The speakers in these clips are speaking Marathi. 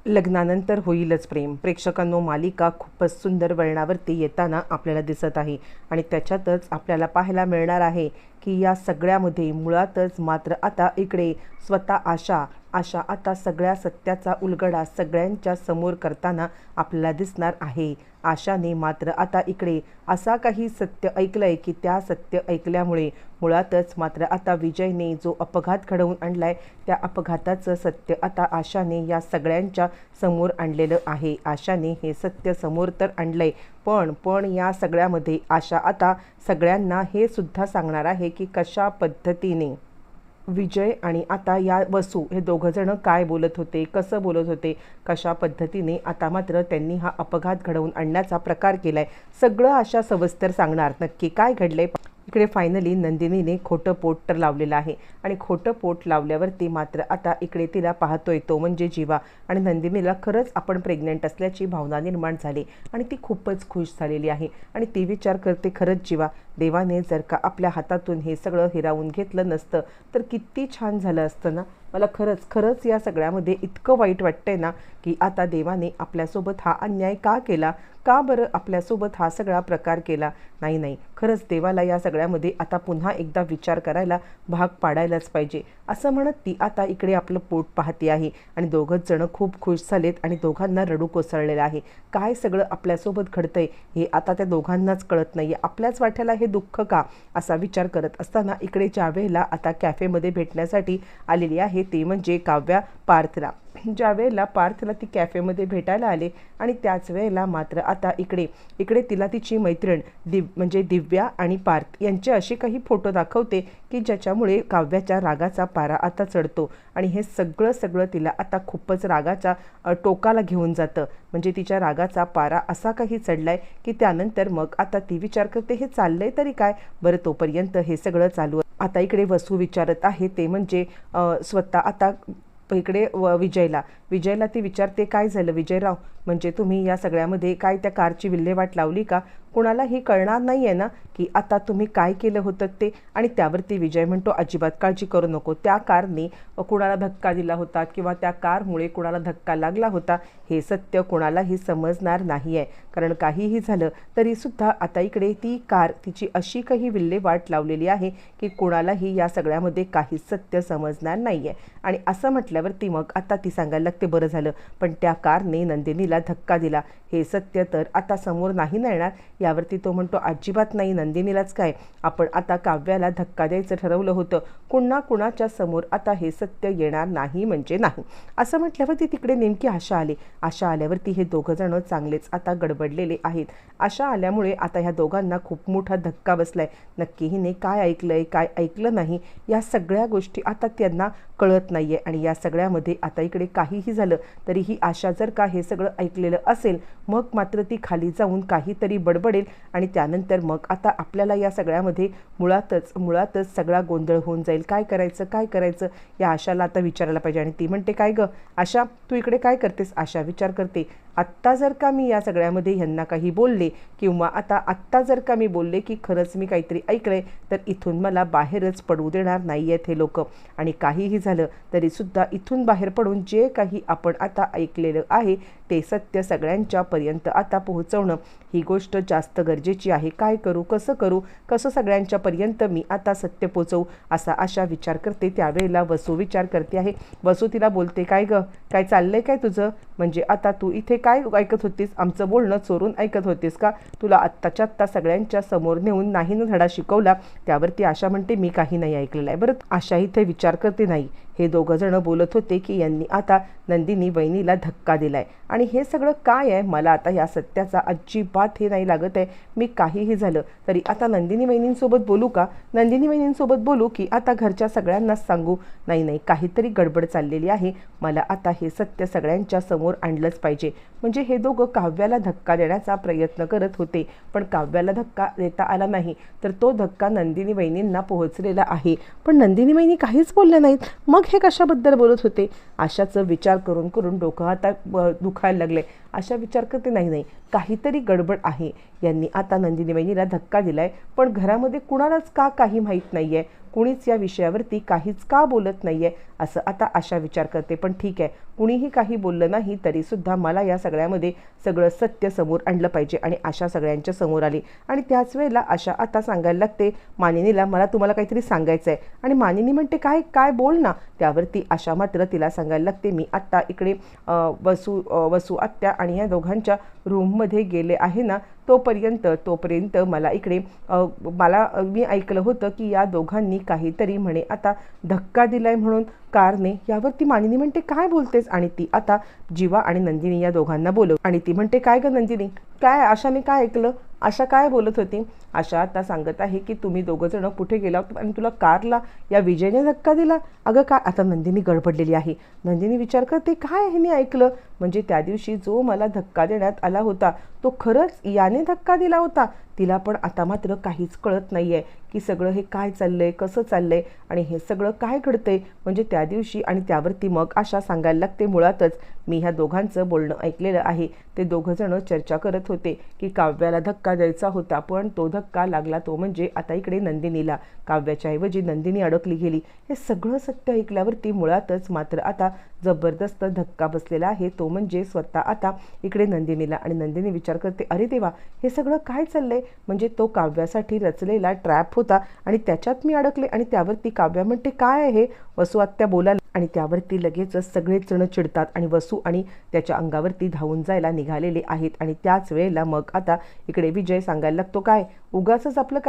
लग्नानंतर होईलच प्रेम. प्रेक्षकांनो, मालिका खूपच सुंदर वळणावरती येताना आपल्याला दिसत आहे आणि त्याच्यातच आपल्याला पाहायला मिळणार आहे की या सगळ्यामध्ये मुळातच मात्र आता इकडे स्वतः आशा आता सगळ्या सत्याचा उलगडा सगळ्यांच्या समोर करताना आपल्याला दिसणार आहे. आशाने मात्र आता इकडे असा काही सत्य ऐकलंय की त्या सत्य ऐकल्यामुळे मुळातच मात्र आता विजयने जो अपघात घडवून आणलाय त्या अपघाताचं सत्य आता आशाने या सगळ्यांच्या समोर आणलेलं आहे. आशाने हे सत्य समोर तर आणलंय, पण या सगळ्यामध्ये आशा आता सगळ्यांना हे सुद्धा सांगणार आहे की कशा पद्धतीने विजय आणि आता या वसू हे दोघंजणं काय बोलत होते, कसं बोलत होते, कशा पद्धतीने आता मात्र त्यांनी हा अपघात घडवून आणण्याचा प्रकार केलाय, सगळं आशा सविस्तर सांगणार. नक्की काय घडलंय? इकडे फायनली नंदिनीने खोटं पोट तर लावलेलं आहे आणि खोटं पोट लावल्यावरती मात्र आता इकडे तिला पाहतोय तो म्हणजे जीवा आणि नंदिनीला खरंच आपण प्रेग्नंट असल्याची भावना निर्माण झाली आणि ती खूपच खुश झालेली आहे आणि ती विचार करते, खरंच जीवा, देवाने जर का आपल्या हातातून हे सगळं हिरावून घेतलं नसतं तर किती छान झालं असतं ना. मला खरंच या सगळ्यामध्ये इतकं वाईट वाटतंय ना की आता देवाने आपल्यासोबत हा अन्याय का केला, का बरं आपल्यासोबत हा सगळा प्रकार केला. नाही, खरंच देवाला या सगळ्यामध्ये आता पुन्हा एकदा विचार करायला भाग पाडायलाच पाहिजे असं म्हणत ती आता इकडे आपलं पोट पाहते आहे आणि दोघंच जण खूप खुश झालेत आणि दोघांना रडू कोसळलेलं आहे. काय सगळं आपल्यासोबत घडतंय हे आता त्या दोघांनाच कळत नाही. आपल्याच वाट्याला हे दुःख का, असा विचार करत असताना इकडे ज्या वेळेला आता कॅफेमध्ये भेटण्यासाठी आलेली आहे ते म्हणजे काव्या पार्थला. ज्या वेळेला पार्थला ती कॅफेमध्ये भेटायला आले आणि त्याच वेळेला मात्र आता इकडे तिला तिची मैत्रीण म्हणजे दिव्या आणि पार्थ यांचे असे काही फोटो दाखवते की ज्याच्यामुळे काव्याच्या रागाचा पारा आता चढतो आणि हे सगळं तिला आता खूपच रागाच्या टोकाला घेऊन जातं. म्हणजे तिच्या रागाचा पारा असा काही चढलाय की त्यानंतर मग आता ती विचार करते, हे चाललंय तरी काय बरं. तोपर्यंत हे सगळं चालू आता इकडे वसू विचारत आहे ते म्हणजे स्वतः आता इकडे विजयला ती विचारते, काय झालं विजयराव, म्हणजे तुम्ही या सगळ्यामध्ये काय त्या कारची विल्हेवाट लावली का? कुणालाही कळणार नाही आहे ना की आता तुम्ही काय केलं होतं ते. आणि त्यावरती विजय म्हणतो, अजिबात काळजी करू नको, त्या कारने कुणाला धक्का दिला होता किंवा त्या कारमुळे कुणाला धक्का लागला होता हे सत्य कुणालाही समजणार नाही आहे. कारण काहीही झालं तरीसुद्धा आता इकडे ती कार तिची अशी काही विल्हेवाट लावलेली आहे की कुणालाही या सगळ्यामध्ये काही सत्य समजणार नाही आहे. आणि असं म्हटल्यावरती मग आता ती सांगायला लागते, बरं झालं पण त्या कारने नंदिनीला धक्का दिला हे सत्य तर आता समोर नाही ना येणार. यावरती तो म्हणतो, अजिबात नाही, नंदिनीलाच काय, आपण आता काव्याला धक्का द्यायचं ठरवलं होतं, कुणाच्या समोर आता हे सत्य येणार नाही म्हणजे नाही. असं म्हटल्यावरती तिकडे नेमकी आशा आल्यावरती हे दोघं जण चांगलेच आता गडबडलेले आहेत. आशा आल्यामुळे आता ह्या दोघांना खूप मोठा धक्का बसलाय. नक्की हिने काय ऐकलंय काय ऐकलं नाही या सगळ्या गोष्टी आता त्यांना कळत नाहीये. आणि या सगळ्यामध्ये आता इकडे काहीही झालं तरीही आशा जर का हे सगळं ऐकलेलं असेल मग मात्र ती खाली जाऊन काहीतरी बडबडेल आणि त्यानंतर मग आता आपल्याला या सगळ्यामध्ये मुळातच सगळा गोंधळ होऊन जाईल. काय करायचं या आशाला आता विचारायला पाहिजे. आणि ती म्हणते, काय गं आशा, तू इकडे काय करतेस? आशा विचार करते, आत्ता जर का मी या सगळ्यामध्ये ह्यांना काही बोलले किंवा आत्ता जर का मी बोलले की खरंच मी काहीतरी ऐकलंय तर इथून मला बाहेरच पडू देणार नाही आहेत हे लोक. आणि काहीही झालं तरीसुद्धा इथून बाहेर पडून जे काही आपण आता ऐकलेलं आहे ते सत्य सगळ्यांच्या पर्यंत आता पोहोचवणं ही गोष्ट जास्त गरजेची आहे. काय करू, कसं सगळ्यांच्या पर्यंत मी आता सत्य पोचवू, असा आशा विचार करते. त्यावेळेला वसू विचार करते आहे. वसू तिला बोलते, काय गं, काय चाललंय काय तुझं? म्हणजे आता तू इथे काय ऐकत होतीस? आमचं बोलणं चोरून ऐकत होतीस का? तुला आत्ताच्या आत्ता सगळ्यांच्या समोर नेऊन नाही ना धडा शिकवला? त्यावरती आशा म्हणते, मी काही नाही ऐकलेलं आहे. बरं, आशा इथे विचार करते, नाही, हे दोघं जण बोलत होते की यांनी आता नंदिनी वहिनीला धक्का दिलाय आणि हे सगळं काय आहे, मला आता या सत्याचा अजिबात हे नाही लागत आहे. मी काहीही झालं तरी आता नंदिनी वहिनींसोबत बोलू का? नंदिनी वहिनींसोबत बोलू की आता घरच्या सगळ्यांनाच सांगू? नाही, काहीतरी गडबड चाललेली आहे. मला आता हे सत्य सगळ्यांच्या समोर आणलंच पाहिजे. म्हणजे हे दोघं काव्याला धक्का देण्याचा प्रयत्न करत होते पण काव्याला धक्का देता आला नाही तर तो धक्का नंदिनी वहिनींना पोहोचलेला आहे. पण नंदिनी वहिनी काहीच बोलल्या नाहीत. मग हे कशाबद्दल बोलत होते? आशाचं विचार करून डोकं आता दुखायला लागले. आशा विचार करते, नाही, काहीतरी गडबड आहे. यांनी आता नंदिनी वहिनीला धक्का दिलाय पण घरामध्ये कुणालाच का काही माहीत नाहीये. कुणीच या विषयावरती काहीच का बोलत नाहीये असं आता आशा विचार करते. पण ठीक आहे, कुणीही काही बोललं नाही तरीसुद्धा मला या सगळ्यामध्ये सगळं सत्य समोर आणलं पाहिजे. आणि आशा सगळ्यांच्या समोर आली आणि त्याच वेळेला आशा आता सांगायला लागते मानिनीला, मला तुम्हाला काहीतरी सांगायचं आहे. आणि मानिनी म्हणते काय काय बोल ना. त्यावरती आशा मात्र तिला सांगायला लागते मी आत्ता इकडे वसू आत्या आणि या दोघांच्या रूममध्ये गेले आहे ना, तोपर्यंत मला इकडे मी ऐकलं होतं की या दोघांनी काहीतरी म्हणे आता धक्का दिलाय म्हणून कारने. यावरती मानिनी म्हणते काय बोलतेस. आणि ती आता जीवा आणि नंदिनी या दोघांना बोलव आणि ती म्हणते काय ग नंदिनी, काय आशाने काय ऐकलं, आशा काय बोलत होती. आशा आता सांगत आहे की तुम्ही दोघं जण कुठे गेला आणि तुला कारला या विजयने धक्का दिला. अगं काय. आता नंदिनी गडबडलेली आहे. नंदिनी विचार करते काय हे मी ऐकलं, म्हणजे त्या दिवशी जो मला धक्का देण्यात आला होता तो खरंच याने धक्का दिला होता. तिला पण आता मात्र काहीच कळत नाहीये की सगळं हे काय चाललंय, कसं चाललंय आणि हे सगळं काय घडतंय. म्हणजे त्या दिवशी आणि त्यावरती मग आशा सांगायला लागते मुळातच मी ह्या दोघांचं बोलणं ऐकलेलं आहे. ते दोघं जण चर्चा करत होते की काव्याला धक्का द्यायचा होता, पण तो धक्का लागला तो म्हणजे आता इकडे नंदिनीला. काव्याच्या ऐवजी नंदिनी अडकली गेली. हे सगळं सत्य ऐकल्यावरती मुळातच मात्र आता जबरदस्त धक्का बसलेला आहे, तो म्हणजे स्वतः आता इकडे नंदिनीला. आणि नंदिनी विचार करते अरे देवा, हे सगळं काय चाललंय. म्हणजे तो काव्यासाठी रचलेला ट्रॅप होता आणि त्याच्यात मी अडकले. आणि त्यावरती काव्या म्हणते काय आहे वसू आत्या बोलायला. आणि त्यावरती लगेचच सगळेच जण चिडतात आणि वसू आणि त्याच्या अंगावरती धावून जायला निघालेले आहेत. आणि त्याच वेळेला मग आता इकडे विजय सांगायला लागतो काय उगाचच आपलं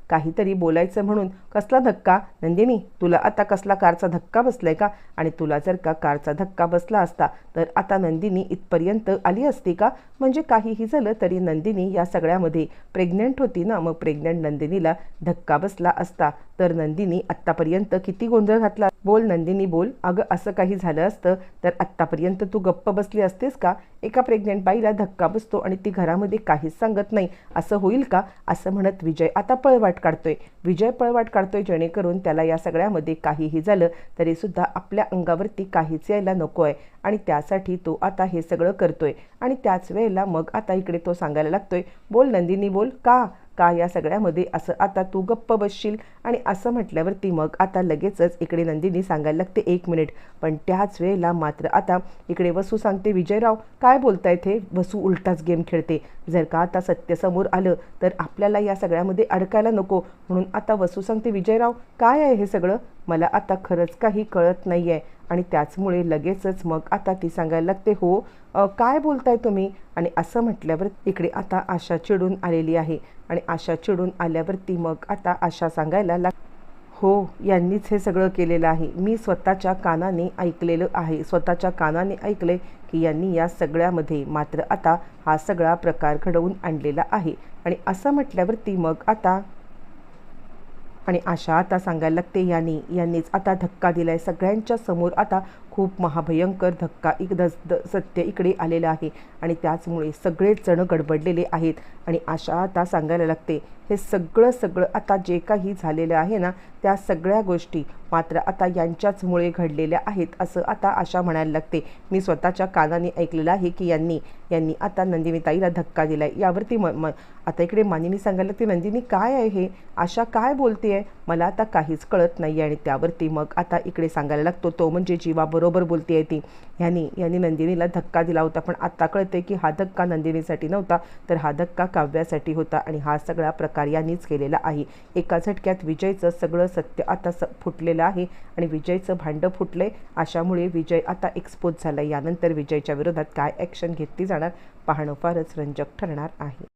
काहीतरी बोलायचं म्हणून कसला धक्का. नंदिनी तुला आता कसला कारचा धक्का बसलाय का. आणि तुला जर का कारचा धक्का बसला असता तर आता नंदिनी इथपर्यंत आली असती का. म्हणजे काहीही झालं तरी नंदिनी या सगळ्यामध्ये प्रेग्नेंट होती ना, मग प्रेग्नेंट नंदिनीला धक्का बसला असता तर नंदिनी आत्तापर्यंत किती गोंधळ घातला. बोल नंदिनी बोल. अगं असं काही झालं असतं तर आत्तापर्यंत तू गप्प बसली असतेस का. एका प्रेग्नेंट बाईला धक्का बसतो आणि ती घरामध्ये काहीच सांगत नाही असं होईल का. असं म्हणत विजय आता पळवाट काढतोय जेणेकरून त्याला या सगळ्यामध्ये काहीही झालं तरी सुद्धा आपल्या अंगावरती काहीच यायला नको आहे. आणि त्यासाठी तो आता हे सगळं करतोय. आणि त्याच वेळेला मग आता इकडे तो सांगायला लागतोय बोल नंदिनी बोल का या सगळ्यामध्ये असं आता तू गप्प बसशील. आणि असं म्हटल्यावरती मग आता लगेचच इकडे नंदिनी सांगायला लागते 1 मिनिट. पण त्याच वेळेला मात्र आता इकडे वसू सांगते विजयराव काय बोलतायत हे. वसू उलटाच गेम खेळते. जर का आता सत्य समोर आलं तर आपल्याला या सगळ्यामध्ये अडकायला नको. म्हणून आता वसू सांगते विजयराव काय आहे हे सगळं, मला आता खरंच काही कळत नाही आहे. आणि त्याचमुळे लगेचच मग आता ती सांगायला लागते हो काय बोलताय तुम्ही. आणि असं म्हटल्यावर इकडे आता आशा चिडून आलेली आहे. आणि आशा चिडून आल्यावरती मग आता आशा सांगायला हो यांनीच हे सगळं केलेलं आहे. मी स्वतःच्या कानाने ऐकलेलं आहे, स्वतःच्या कानाने ऐकले की यांनी या सगळ्यामध्ये मात्र आता हा सगळा प्रकार घडवून आणलेला आहे. आणि असं म्हटल्यावरती मग आता आणि आशा आता सांगायला लागते यांनीच आता धक्का दिलाय सगळ्यांच्या समोर. आता खूप महाभयंकर धक्का सत्य इकडे आलेलं आहे. आणि त्याचमुळे सगळेच जण गडबडलेले आहेत. आणि आशा आता सांगायला लागते हे सगळं आता जे काही झालेलं आहे ना त्या सगळ्या गोष्टी मात्र आता यांच्याचमुळे घडलेल्या आहेत असं आता आशा म्हणायला लागते. मी स्वतःच्या कानाने ऐकलेलं आहे की यांनी आता नंदिनीताईला धक्का दिलाय. यावरती आता इकडे मानिनी सांगायला लागते नंदिनी काय आहे हे, आशा काय बोलतेय, मला आता काहीच कळत नाही. आणि त्यावरती मग आता इकडे सांगायला लागतो तो म्हणजे जीवा बरोबर बोलतेय ती. यांनी नंदिनीला धक्का दिला होता, पण आता कळते की हा धक्का नंदिनीसाठी नव्हता तर हा धक्का काव्यासाठी होता. आणि हा सगळा प्रकार यांनीच केलेला आहे. एका झटक्यात विजयचं सगळं सत्य आता फुटलेलं आहे. आणि विजयचं भांडं फुटलंय. अशामुळे विजय आता एक्सपोज झाला. यानंतर विजयच्या विरोधात काय ॲक्शन घेतली जाणार पाहणं फारच रंजक ठरणार आहे.